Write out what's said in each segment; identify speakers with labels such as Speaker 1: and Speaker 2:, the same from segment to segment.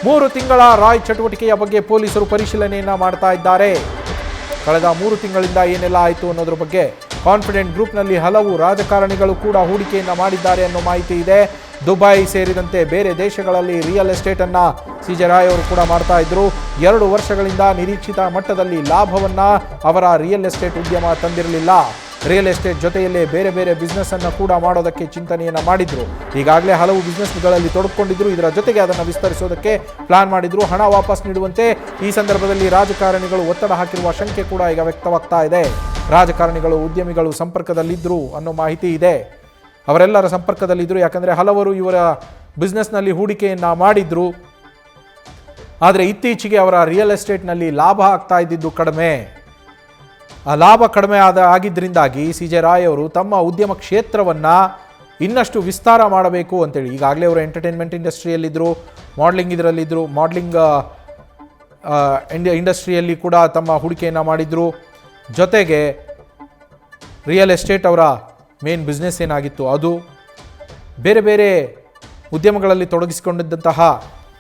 Speaker 1: 3 ತಿಂಗಳ ರಾಯ್ ಚಟುವಟಿಕೆಯ ಬಗ್ಗೆ ಪೊಲೀಸರು ಪರಿಶೀಲನೆಯನ್ನ ಮಾಡ್ತಾ ಇದ್ದಾರೆ. ಕಳೆದ 3 ತಿಂಗಳಿಂದ ಏನೆಲ್ಲ ಆಯಿತು ಅನ್ನೋದ್ರ ಬಗ್ಗೆ ಕಾನ್ಫಿಡೆಂಟ್ ಗ್ರೂಪ್ನಲ್ಲಿ ಹಲವು ರಾಜಕಾರಣಿಗಳು ಕೂಡ ಹೂಡಿಕೆಯನ್ನ ಮಾಡಿದ್ದಾರೆ ಅನ್ನೋ ಮಾಹಿತಿ ಇದೆ. ದುಬೈ ಸೇರಿದಂತೆ ಬೇರೆ ದೇಶಗಳಲ್ಲಿ ರಿಯಲ್ ಎಸ್ಟೇಟ್ ಅನ್ನ ಸಿಜೆ ರಾಯ್ ಅವರು ಕೂಡ ಮಾಡ್ತಾ ಇದ್ರು. 2 ವರ್ಷಗಳಿಂದ ನಿರೀಕ್ಷಿತ ಮಟ್ಟದಲ್ಲಿ ಲಾಭವನ್ನ ಅವರ ರಿಯಲ್ ಎಸ್ಟೇಟ್ ಉದ್ಯಮ ತಂದಿರಲಿಲ್ಲ. ರಿಯಲ್ ಎಸ್ಟೇಟ್ ಜೊತೆಯಲ್ಲೇ ಬೇರೆ ಬೇರೆ ಬಿಸ್ನೆಸ್ ಅನ್ನು ಕೂಡ ಮಾಡೋದಕ್ಕೆ ಚಿಂತನೆಯನ್ನು ಮಾಡಿದ್ರು. ಈಗಾಗಲೇ ಹಲವು ಬಿಸ್ನೆಸ್ಗಳಲ್ಲಿ ತೊಡಕೊಂಡಿದ್ರು. ಇದರ ಜೊತೆಗೆ ಅದನ್ನು ವಿಸ್ತರಿಸೋದಕ್ಕೆ ಪ್ಲಾನ್ ಮಾಡಿದ್ರು. ಹಣ ವಾಪಸ್ ನೀಡುವಂತೆ ಈ ಸಂದರ್ಭದಲ್ಲಿ ರಾಜಕಾರಣಿಗಳು ಒತ್ತಡ ಹಾಕಿರುವ ಶಂಕೆ ಕೂಡ ಈಗ ವ್ಯಕ್ತವಾಗ್ತಾ ಇದೆ. ರಾಜಕಾರಣಿಗಳು ಉದ್ಯಮಿಗಳು ಸಂಪರ್ಕದಲ್ಲಿದ್ದರು ಅನ್ನೋ ಮಾಹಿತಿ ಇದೆ. ಅವರೆಲ್ಲರ ಸಂಪರ್ಕದಲ್ಲಿದ್ದರು, ಯಾಕಂದರೆ ಹಲವರು ಇವರ ಬಿಸ್ನೆಸ್ನಲ್ಲಿ ಹೂಡಿಕೆಯನ್ನು ಮಾಡಿದ್ರು. ಆದರೆ ಇತ್ತೀಚೆಗೆ ಅವರ ರಿಯಲ್ ಎಸ್ಟೇಟ್ನಲ್ಲಿ ಲಾಭ ಆಗ್ತಾ ಇದ್ದಿದ್ದು ಕಡಿಮೆ. ಆ ಲಾಭ ಕಡಿಮೆ ಆಗಿದ್ದರಿಂದಾಗಿ ಸಿಜೆ ರಾಯ್ ಅವರು ತಮ್ಮ ಉದ್ಯಮ ಕ್ಷೇತ್ರವನ್ನು ಇನ್ನಷ್ಟು ವಿಸ್ತಾರ ಮಾಡಬೇಕು ಅಂತೇಳಿ ಈಗಾಗಲೇ ಅವರು ಎಂಟರ್ಟೈನ್ಮೆಂಟ್ ಇಂಡಸ್ಟ್ರಿಯಲ್ಲಿದ್ದರು, ಮಾಡಲಿಂಗ್ ಇಂಡಸ್ಟ್ರಿಯಲ್ಲಿ ಕೂಡ ತಮ್ಮ ಹೂಡಿಕೆಯನ್ನು ಮಾಡಿದರು. ಜೊತೆಗೆ ರಿಯಲ್ ಎಸ್ಟೇಟ್ ಅವರ ಮೇನ್ ಬಿಸ್ನೆಸ್ ಏನಾಗಿತ್ತು ಅದು, ಬೇರೆ ಬೇರೆ ಉದ್ಯಮಗಳಲ್ಲಿ ತೊಡಗಿಸಿಕೊಂಡಿದ್ದಂತಹ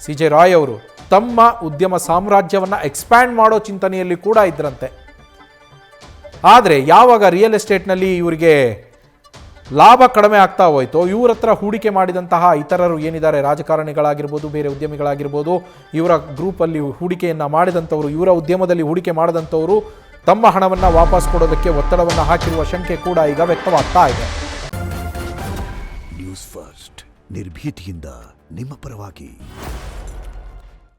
Speaker 1: ಸಿಜೆ ರಾಯ್ ಅವರು ತಮ್ಮ ಉದ್ಯಮ ಸಾಮ್ರಾಜ್ಯವನ್ನು ಎಕ್ಸ್ಪ್ಯಾಂಡ್ ಮಾಡೋ ಚಿಂತನೆಯಲ್ಲಿ ಕೂಡ ಇದ್ರಂತೆ. ಆದರೆ ಯಾವಾಗ ರಿಯಲ್ ಎಸ್ಟೇಟ್ನಲ್ಲಿ ಇವರಿಗೆ ಲಾಭ ಕಡಿಮೆ ಆಗ್ತಾ ಹೋಯಿತೋ, ಇವ್ರ ಹತ್ರ ಹೂಡಿಕೆ ಮಾಡಿದಂತಹ ಇತರರು ಏನಿದ್ದಾರೆ, ರಾಜಕಾರಣಿಗಳಾಗಿರ್ಬೋದು, ಬೇರೆ ಉದ್ಯಮಿಗಳಾಗಿರ್ಬೋದು, ಇವರ ಗ್ರೂಪಲ್ಲಿ ಹೂಡಿಕೆಯನ್ನು ಮಾಡಿದಂಥವರು, ಇವರ ಉದ್ಯಮದಲ್ಲಿ ಹೂಡಿಕೆ ಮಾಡಿದಂಥವರು ತಮ್ಮ ಹಣವನ್ನು ವಾಪಸ್ ಕೊಡೋದಕ್ಕೆ ಒತ್ತಡವನ್ನು ಹಾಕಿರುವ ಶಂಕೆ ಕೂಡ ಈಗ ವ್ಯಕ್ತವಾಗ್ತಾ ಇದೆ.
Speaker 2: ನ್ಯೂಸ್ ಫಸ್ಟ್ ನಿರ್ಭೀತಿಯಿಂದ ನಿಮ್ಮ ಪರವಾಗಿ.